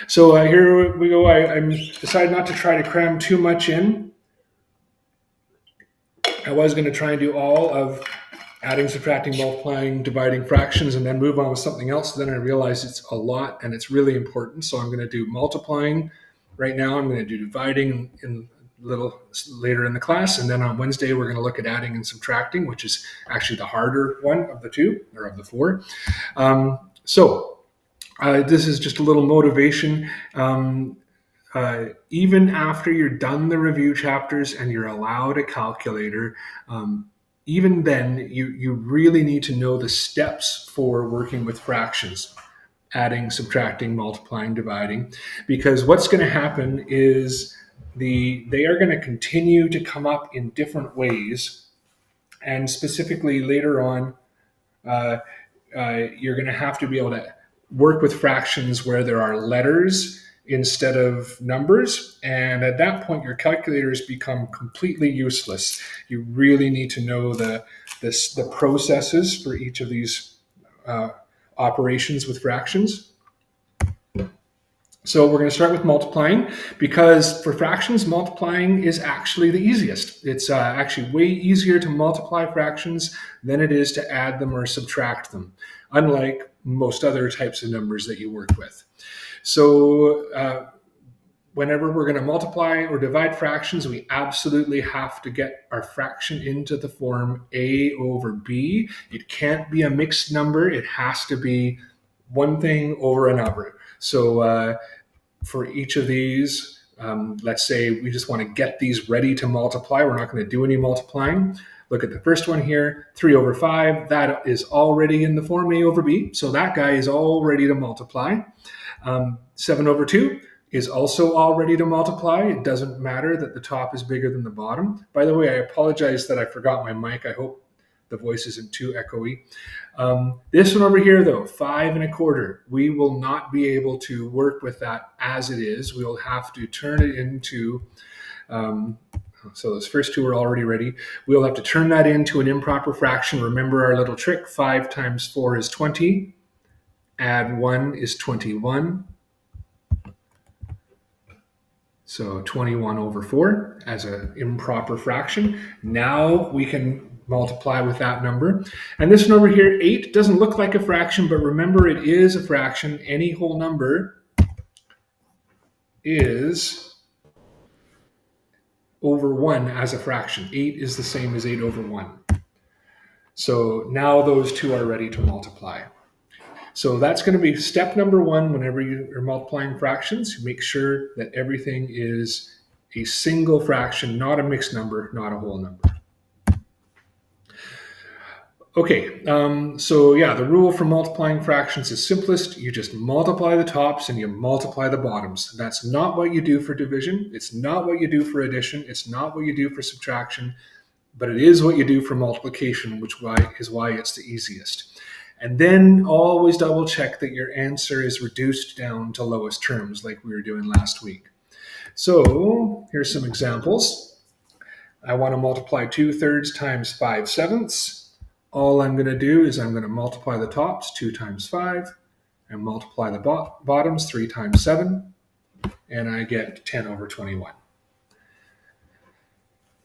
So here we go. I'm decided not to try to cram too much in. I was going to try and do all of adding, subtracting, multiplying, dividing fractions, and then move on with something else. Then I realized it's a lot and it's really important. So I'm going to do multiplying right now. I'm going to do dividing in a little later in the class. And then on Wednesday, we're going to look at adding and subtracting, which is actually the harder one of the two or of the four. This is just a little motivation. Even after you're done the review chapters and you're allowed a calculator, even then, you really need to know the steps for working with fractions, adding, subtracting, multiplying, dividing, because what's going to happen is they are going to continue to come up in different ways, and specifically later on, you're going to have to be able to work with fractions where there are letters instead of numbers. And at that point, your calculators become completely useless. You really need to know the processes for each of these operations with fractions. So we're going to start with multiplying, because for fractions, multiplying is actually the easiest. It's actually way easier to multiply fractions than it is to add them or subtract them, unlike most other types of numbers that you work with. So whenever we're going to multiply or divide fractions, we absolutely have to get our fraction into the form A over B. It can't be a mixed number. It has to be one thing over another. So for each of these, let's say we just want to get these ready to multiply. We're not going to do any multiplying. Look at the first one here, 3 over 5. That is already in the form A over B. So that guy is all ready to multiply. 7 over 2 is also all ready to multiply. It doesn't matter that the top is bigger than the bottom. By the way, I apologize that I forgot my mic. I hope the voice isn't too echoey. This one over here, though, 5 1/4, we will not be able to work with that as it is. We'll have to turn it into, so those first two are already ready. We'll have to turn that into an improper fraction. Remember our little trick, 5 times 4 is 20. Add 1 is 21. So 21 over 4 as an improper fraction. Now we can multiply with that number. And this one over here, 8, doesn't look like a fraction, but remember it is a fraction. Any whole number is over 1 as a fraction. 8 is the same as 8 over 1. So now those two are ready to multiply. So that's going to be step number 1 whenever you are multiplying fractions. Make sure that everything is a single fraction, not a mixed number, not a whole number. Okay, so yeah, the rule for multiplying fractions is simplest. You just multiply the tops and you multiply the bottoms. That's not what you do for division. It's not what you do for addition. It's not what you do for subtraction, but it is what you do for multiplication, which is why it's the easiest. And then always double check that your answer is reduced down to lowest terms like we were doing last week. So here's some examples. I want to multiply 2/3 times 5/7. All I'm going to do is I'm going to multiply the tops, 2 times 5, and multiply the bottoms, 3 times 7, and I get 10 over 21.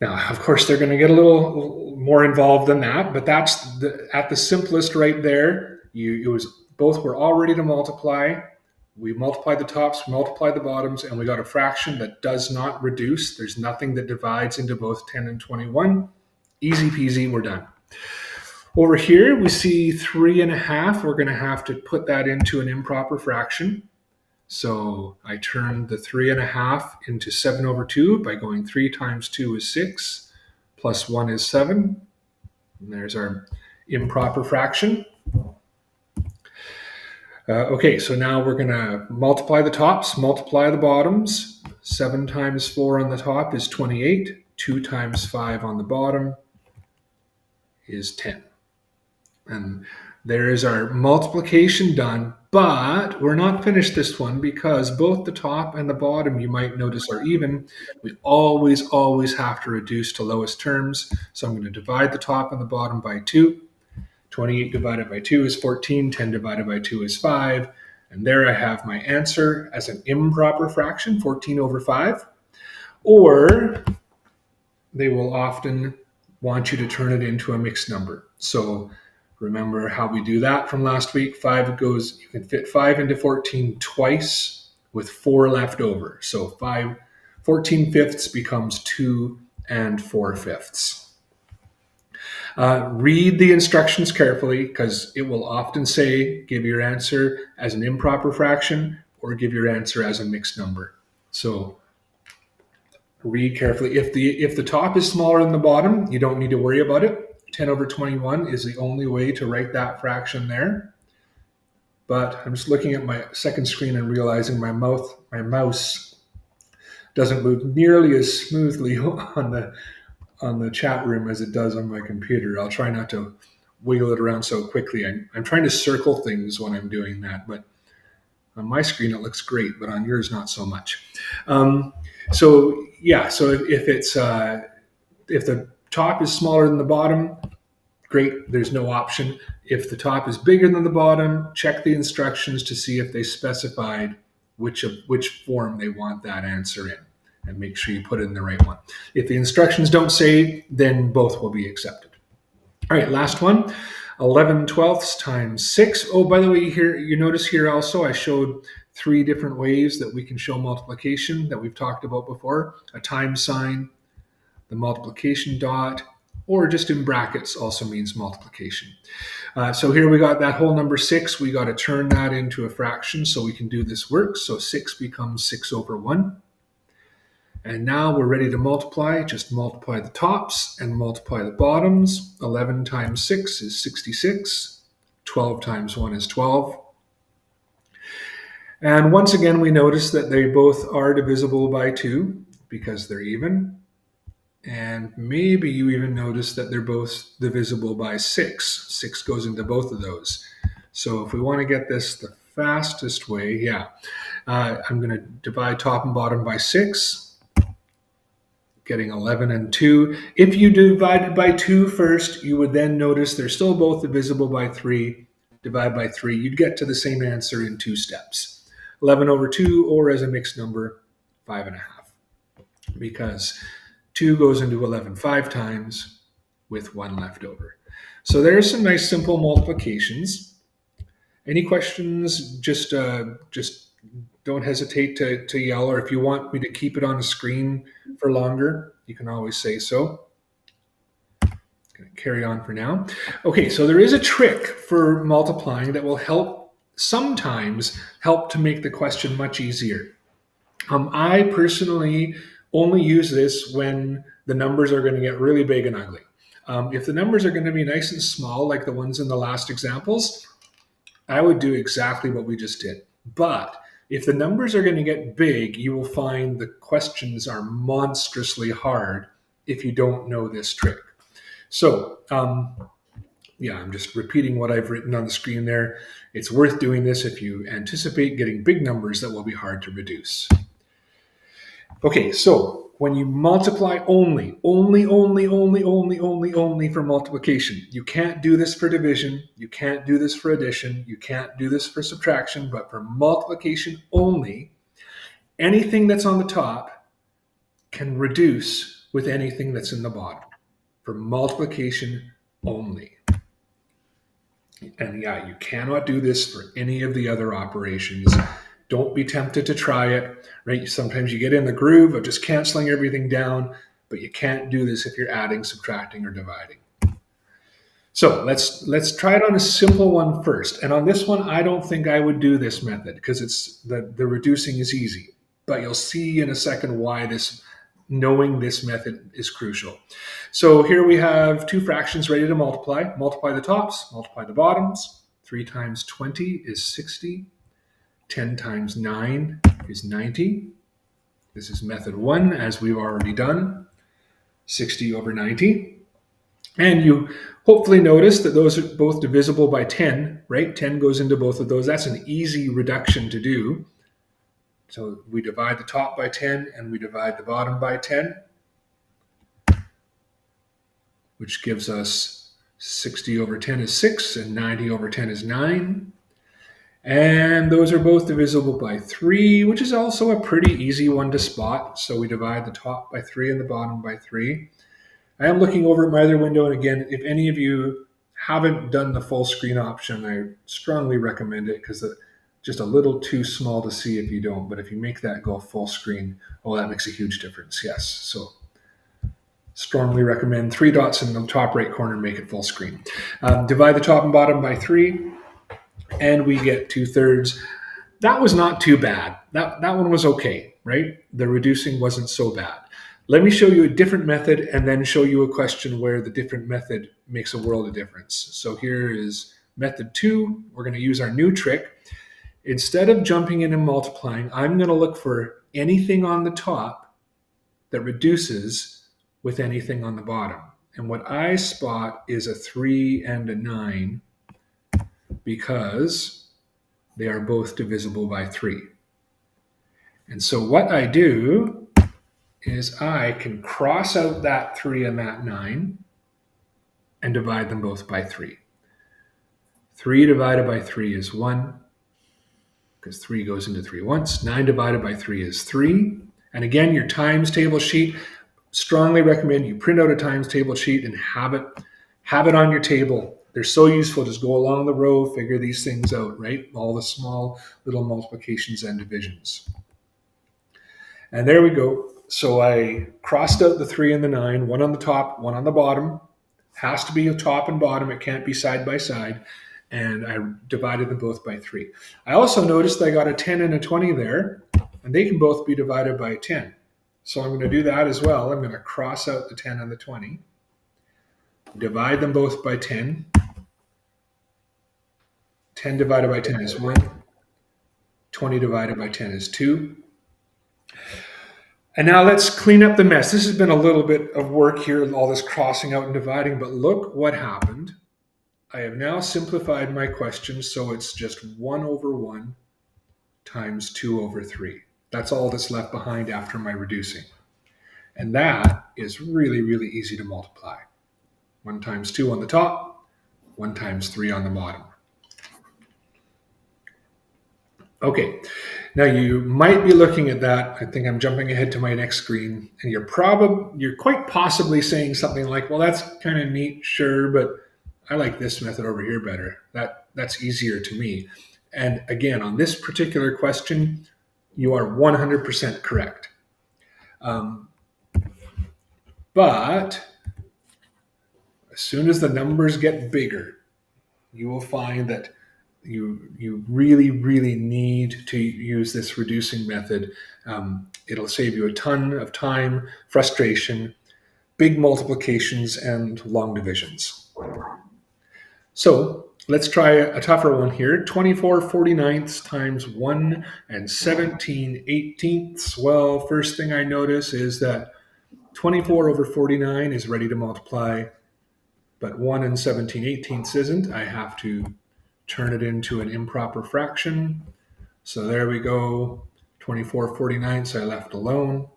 Now, of course, they're going to get a little more involved than that, but that's at the simplest right there. Both were all ready to multiply. We multiplied the tops, multiplied the bottoms, and we got a fraction that does not reduce. There's nothing that divides into both 10 and 21. Easy peasy, we're done. Over here, we see 3 1/2. We're going to have to put that into an improper fraction. So I turn the 3 1/2 into 7 over 2 by going 3 times 2 is 6, plus 1 is 7. And there's our improper fraction. Okay, so now we're going to multiply the tops, multiply the bottoms. 7 times 4 on the top is 28. 2 times 5 on the bottom is 10. And there is our multiplication done, but we're not finished this one because both the top and the bottom, you might notice, are even. We always have to reduce to lowest terms. So I'm going to divide the top and the bottom by 2. 28 divided by 2 is 14. 10 divided by 2 is 5. And there I have my answer as an improper fraction, 14 over 5. Or they will often want you to turn it into a mixed number. So remember how we do that from last week? You can fit 5 into 14 twice with 4 left over. So 14 fifths becomes 2 and 4 fifths. Read the instructions carefully because it will often say give your answer as an improper fraction or give your answer as a mixed number. So read carefully. If the top is smaller than the bottom, you don't need to worry about it. 10 over 21 is the only way to write that fraction there. But I'm just looking at my second screen and realizing my mouse doesn't move nearly as smoothly on the chat room as it does on my computer. I'll try not to wiggle it around so quickly. I'm trying to circle things when I'm doing that, but on my screen it looks great, but on yours not so much. So if the top is smaller than the bottom, great, there's no option. If the top is bigger than the bottom, check the instructions to see if they specified which form they want that answer in, and make sure you put it in the right one. If the instructions don't say, then both will be accepted. All right, last one, 11 twelfths times 6. Oh, by the way, here you notice here also I showed 3 different ways that we can show multiplication that we've talked about before. A times sign, the multiplication dot, or just in brackets also means multiplication. So here we got that whole number 6. We got to turn that into a fraction so we can do this work. So 6 becomes 6 over 1. And now we're ready to multiply. Just multiply the tops and multiply the bottoms. 11 times 6 is 66. 12 times 1 is 12. And once again, we notice that they both are divisible by 2 because they're even. And maybe you even notice that they're both divisible by 6. 6 goes into both of those. So if we want to get this the fastest way, I'm going to divide top and bottom by 6, getting 11 and 2. If you divided by 2 first, you would then notice they're still both divisible by 3. Divide by 3, you'd get to the same answer in 2 steps. 11 over 2, or as a mixed number, 5.5. Because 2 goes into 11 5 times with 1 left over. So there's some nice simple multiplications. Any questions? Just don't hesitate to yell, or if you want me to keep it on the screen for longer, you can always say so. Going to carry on for now. Okay, so there is a trick for multiplying that will sometimes help to make the question much easier. I personally only use this when the numbers are going to get really big and ugly. If the numbers are going to be nice and small, like the ones in the last examples, I would do exactly what we just did. But if the numbers are going to get big, you will find the questions are monstrously hard if you don't know this trick. So, I'm just repeating what I've written on the screen there. It's worth doing this if you anticipate getting big numbers that will be hard to reduce. Okay, so when you multiply only for multiplication, you can't do this for division, you can't do this for addition, you can't do this for subtraction, but for multiplication only, anything that's on the top can reduce with anything that's in the bottom. For multiplication only. And you cannot do this for any of the other operations. Don't be tempted to try it, right? Sometimes you get in the groove of just canceling everything down, but you can't do this if you're adding, subtracting, or dividing. So let's try it on a simple one first. And on this one, I don't think I would do this method because the reducing is easy. But you'll see in a second why knowing this method is crucial. So here we have 2 fractions ready to multiply. Multiply the tops, multiply the bottoms. 3 times 20 is 60. 10 times 9 is 90. This is method 1, as we've already done. 60 over 90. And you hopefully notice that those are both divisible by 10, right? 10 goes into both of those. That's an easy reduction to do. So we divide the top by 10 and we divide the bottom by 10, which gives us 60 over 10 is 6 and 90 over 10 is 9. And those are both divisible by 3, which is also a pretty easy one to spot. So we divide the top by 3 and the bottom by 3. I am looking over at my other window, and again, if any of you haven't done the full screen option, I strongly recommend it because it's just a little too small to see if you don't. But if you make that go full screen, oh, that makes a huge difference. Yes. So strongly recommend 3 dots in the top right corner, make it full screen. Divide the top and bottom by 3, and we get 2/3. That was not too bad. That one was okay, right? The reducing wasn't so bad. Let me show you a different method and then show you a question where the different method makes a world of difference. So here is method 2. We're going to use our new trick. Instead of jumping in and multiplying, I'm going to look for anything on the top that reduces with anything on the bottom. And what I spot is a 3 and a 9 because they are both divisible by 3. And so what I do is I can cross out that 3 and that 9 and divide them both by 3. 3 divided by 3 is 1, because 3 goes into 3 once. 9 divided by 3 is 3. And again, your times table sheet, strongly recommend you print out a times table sheet and have it on your table. They're so useful. Just go along the row, figure these things out, right? All the small little multiplications and divisions. And there we go. So I crossed out the 3 and the 9, one on the top, one on the bottom. Has to be a top and bottom. It can't be side by side. And I divided them both by 3. I also noticed I got a 10 and a 20 there, and they can both be divided by 10. So I'm going to do that as well. I'm going to cross out the 10 and the 20, divide them both by 10. 10 divided by 10 is 1. 20 divided by 10 is 2. And now let's clean up the mess. This has been a little bit of work here, all this crossing out and dividing, but look what happened. I have now simplified my question so it's just 1 over 1 times 2 over 3. That's all that's left behind after my reducing. And that is really, really easy to multiply. 1 times 2 on the top, 1 times 3 on the bottom. Okay, now you might be looking at that. I think I'm jumping ahead to my next screen, and you're quite possibly saying something like, well, that's kind of neat, sure, but I like this method over here better. That's easier to me. And again, on this particular question, you are 100% correct. But as soon as the numbers get bigger, you will find that you really, really need to use this reducing method. It'll save you a ton of time, frustration, big multiplications, and long divisions. So let's try a tougher one here. 24 49ths times 1 and 17 18ths. Well, first thing I notice is that 24 over 49 is ready to multiply, but 1 and 17 18ths isn't. I have to turn it into an improper fraction. So there we go. 24 49ths I left alone.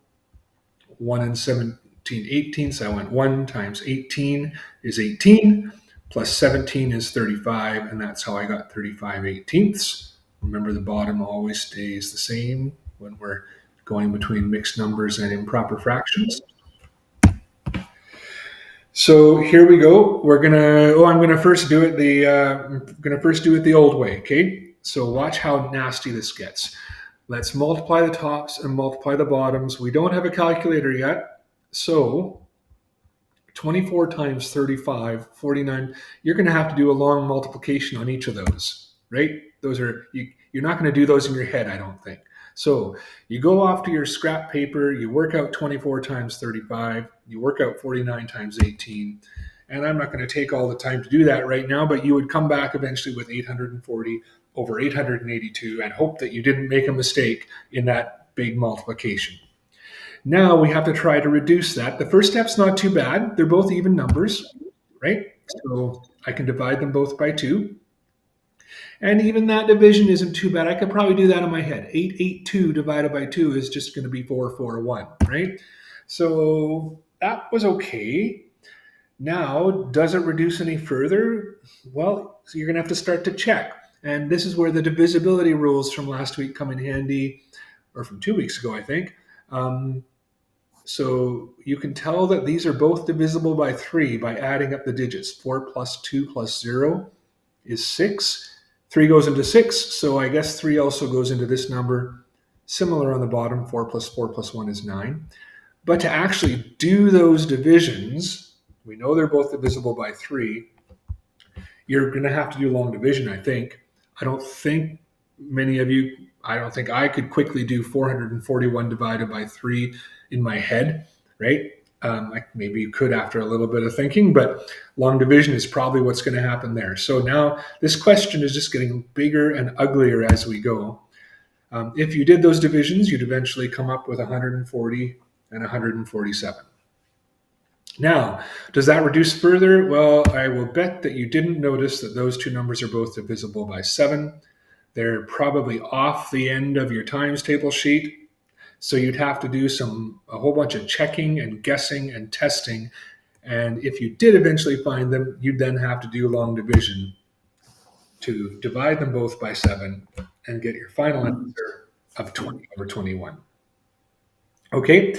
1 and 17 18ths, I went 1 times 18 is 18, plus 17 is 35, and that's how I got 35 18ths. Remember, the bottom always stays the same when we're going between mixed numbers and improper fractions. So here we go. I'm gonna first do it the old way. Okay. So watch how nasty this gets. Let's multiply the tops and multiply the bottoms. We don't have a calculator yet, so 24 times 35, 49. You're gonna have to do a long multiplication on each of those, right? You're not gonna do those in your head, I don't think. So you go off to your scrap paper, you work out 24 times 35, you work out 49 times 18, and I'm not going to take all the time to do that right now, but you would come back eventually with 840 over 882 and hope that you didn't make a mistake in that big multiplication. Now we have to try to reduce that. The first step's not too bad. They're both even numbers, right? So I can divide them both by 2. And even that division isn't too bad. I could probably do that in my head. 882 divided by 2 is just going to be 441, right? So that was okay. Now, does it reduce any further? Well, so you're going to have to start to check. And this is where the divisibility rules from last week come in handy, or from 2 weeks ago, I think. So you can tell that these are both divisible by 3 by adding up the digits. 4 plus 2 plus 0 is 6. 3 goes into 6, so I guess 3 also goes into this number. Similar on the bottom, 4 plus 4 plus 1 is 9. But to actually do those divisions, we know they're both divisible by 3. You're going to have to do long division, I think. I don't think I could quickly do 441 divided by 3 in my head, right? Maybe you could after a little bit of thinking, but long division is probably what's going to happen there. So now this question is just getting bigger and uglier as we go. If you did those divisions, you'd eventually come up with 140 and 147. Now, does that reduce further? Well, I will bet that you didn't notice that those two numbers are both divisible by 7. They're probably off the end of your times table sheet. So you'd have to do a whole bunch of checking and guessing and testing. And if you did eventually find them, you'd then have to do long division to divide them both by 7 and get your final answer of 20 over 21. Okay.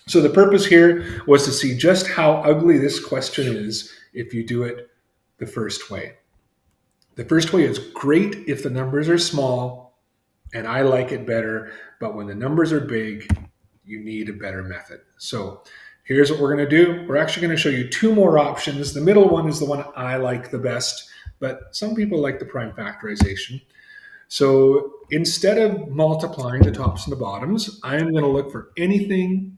So the purpose here was to see just how ugly this question is if you do it the first way. The first way is great if the numbers are small, and I like it better, but when the numbers are big, you need a better method. So here's what we're going to do. We're actually going to show you 2 more options. The middle one is the one I like the best, but some people like the prime factorization. So instead of multiplying the tops and the bottoms, I am going to look for anything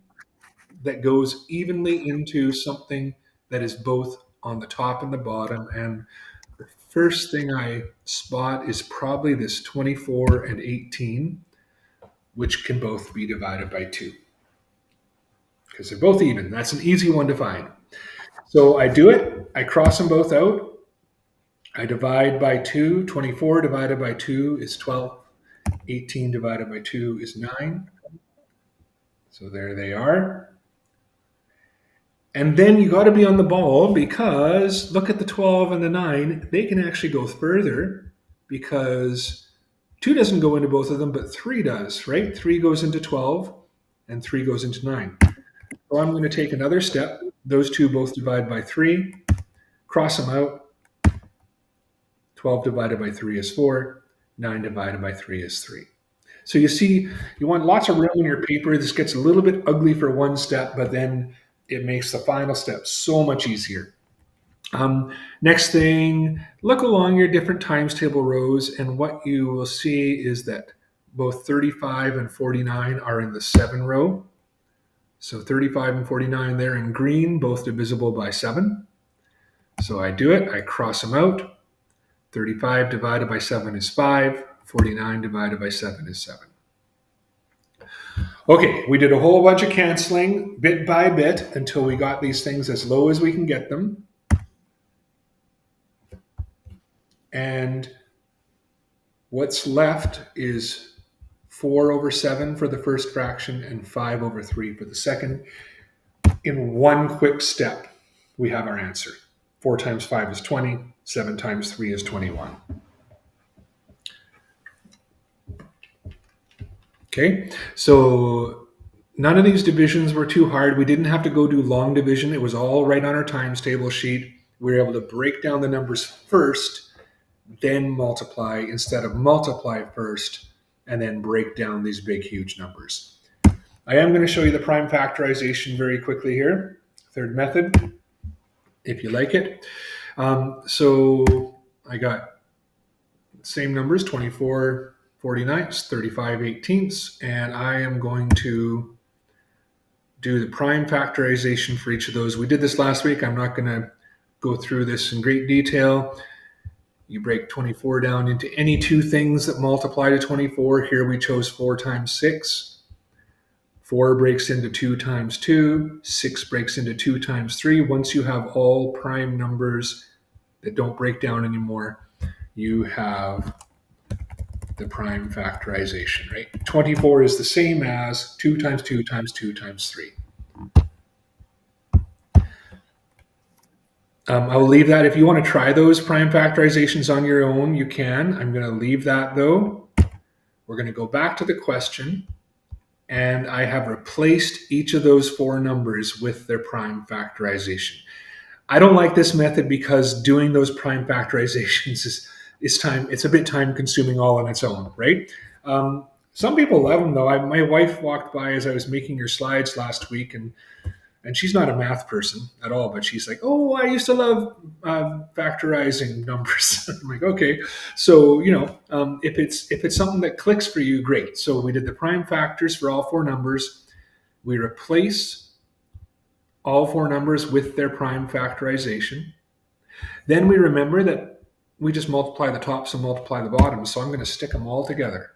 that goes evenly into something that is both on the top and the bottom. And the first thing I spot is probably this 24 and 18, which can both be divided by 2. Because they're both even. That's an easy one to find. So I do it. I cross them both out. I divide by 2. 24 divided by 2 is 12. 18 divided by 2 is 9. So there they are. And then you got to be on the ball because look at the 12 and the 9. They can actually go further because 2 doesn't go into both of them, but 3 does, right? 3 goes into 12 and 3 goes into 9. So I'm going to take another step. Those 2 both divide by 3. Cross them out. 12 divided by 3 is 4. 9 divided by 3 is 3. So you see, you want lots of room in your paper. This gets a little bit ugly for one step, but then it makes the final step so much easier. Next thing, look along your different times table rows, and what you will see is that both 35 and 49 are in the 7 row. So 35 and 49 there in green, both divisible by 7. So I do it, I cross them out. 35 divided by 7 is 5. 49 divided by 7 is 7. Okay, we did a whole bunch of canceling bit by bit until we got these things as low as we can get them. And what's left is 4 over 7 for the first fraction and 5 over 3 for the second. In one quick step, we have our answer. 4 times 5 is 20. 7 times 3 is 21. Okay, so none of these divisions were too hard. We didn't have to go do long division. It was all right on our times table sheet. We were able to break down the numbers first, then multiply instead of multiply first and then break down these big, huge numbers. I am going to show you the prime factorization very quickly here. Third method, if you like it. So I got same numbers, 24 49ths, 35 18ths, and I am going to do the prime factorization for each of those. We did this last week. I'm not going to go through this in great detail. You break 24 down into any 2 things that multiply to 24. Here we chose 4 times 6. 4 breaks into 2 times 2. 6 breaks into 2 times 3. Once you have all prime numbers that don't break down anymore, you have the prime factorization, right? 24 is the same as 2 times 2 times 2 times 3. I'll leave that. If you want to try those prime factorizations on your own, you can. I'm going to leave that though. We're going to go back to the question, and I have replaced each of those four numbers with their prime factorization. I don't like this method because doing those prime factorizations is time. It's a bit time consuming all on its own, right? Some people love them though. My wife walked by as I was making your slides last week, and she's not a math person at all, but she's like, "Oh, I used to love factorizing numbers." I'm like, "Okay, so if it's something that clicks for you, great." So we did the prime factors for all four numbers. We replace all four numbers with their prime factorization. Then we remember that we just multiply the tops and multiply the bottoms. So I'm going to stick them all together.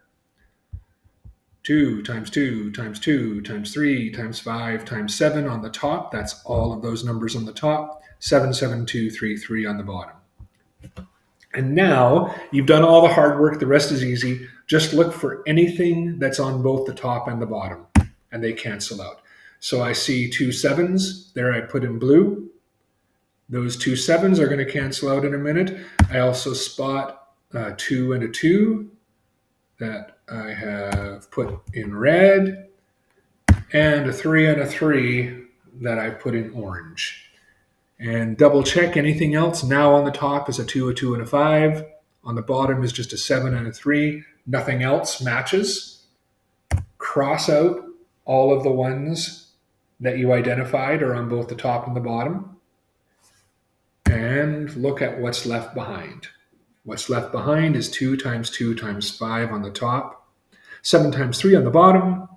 2 times 2 times 2 times 3 times 5 times 7 on the top. That's all of those numbers on the top. 7, 7, 2, 3, 3 on the bottom. And now you've done all the hard work. The rest is easy. Just look for anything that's on both the top and the bottom, and they cancel out. So I see 2 7s there. I put in blue. Those 2 7s are going to cancel out in a minute. I also spot 2 and a 2 that I have put in red, and a 3 and a 3 that I put in orange. And double check anything else. Now on the top is a 2, a 2, and a 5. On the bottom is just a 7 and a 3. Nothing else matches. Cross out all of the ones that you identified are on both the top and the bottom. And look at what's left behind. What's left behind is 2 times 2 times 5 on the top, 7 times 3 on the bottom.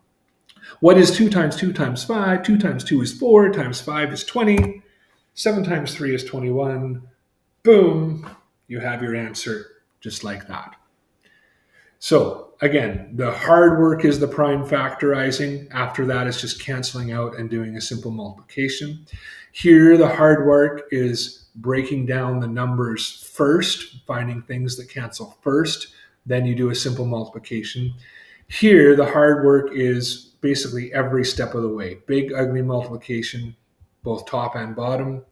What is 2 times 2 times 5? 2 times 2 is 4, times 5 is 20. 7 times 3 is 21. Boom, you have your answer just like that. So again, the hard work is the prime factorizing. After that, it's just canceling out and doing a simple multiplication. Here, the hard work is breaking down the numbers first, finding things that cancel first. Then you do a simple multiplication. Here, the hard work is basically every step of the way. Big, ugly multiplication, both top and bottom,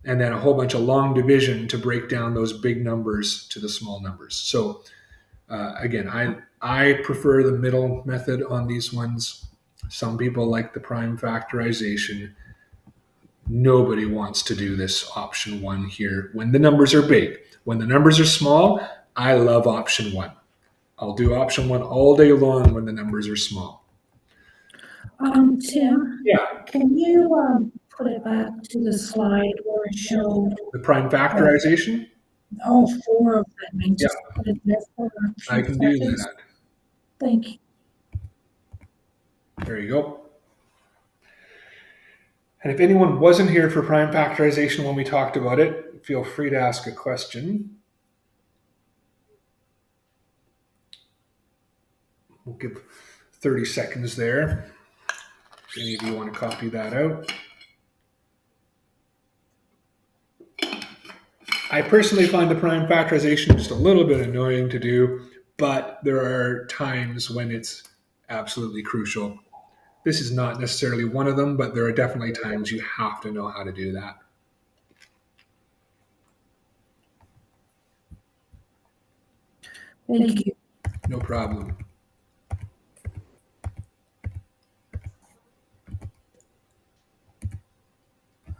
and then a whole bunch of long division to break down those big numbers to the small numbers. So again, I prefer the middle method on these ones. Some people like the prime factorization. Nobody wants to do this option 1 here when the numbers are big. When the numbers are small, I love option 1. I'll do option 1 all day long when the numbers are small. Tim, Yeah. Can you put it back to the slide where it showed The prime factorization? all 4 of them and just Yeah. put it there for a few I can do seconds? that. Thank you. There you go. And if anyone wasn't here for prime factorization when we talked about it, feel free to ask a question. We'll give 30 seconds there. If any of you want to copy that out. I personally find the prime factorization just a little bit annoying to do, but there are times when it's absolutely crucial. This is not necessarily one of them, but there are definitely times you have to know how to do that. Thank you. No problem.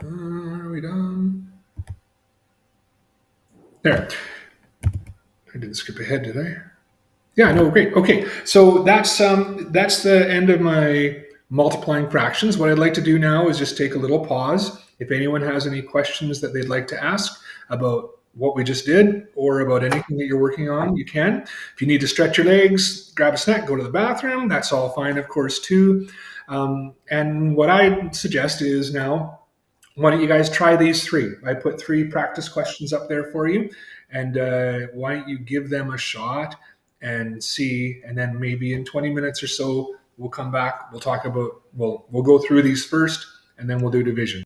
Are we done? There. I didn't skip ahead, did I? Yeah, no, great. Okay, so that's the end of my multiplying fractions. What I'd like to do now is just take a little pause. If anyone has any questions that they'd like to ask about what we just did or about anything that you're working on, you can. If you need to stretch your legs, grab a snack, go to the bathroom, that's all fine, of course, too. And what I suggest is now, why don't you guys try these 3? I put 3 practice questions up there for you. And why don't you give them a shot and see, and then maybe in 20 minutes or so, we'll come back, we'll talk about, we'll go through these first, and then we'll do division.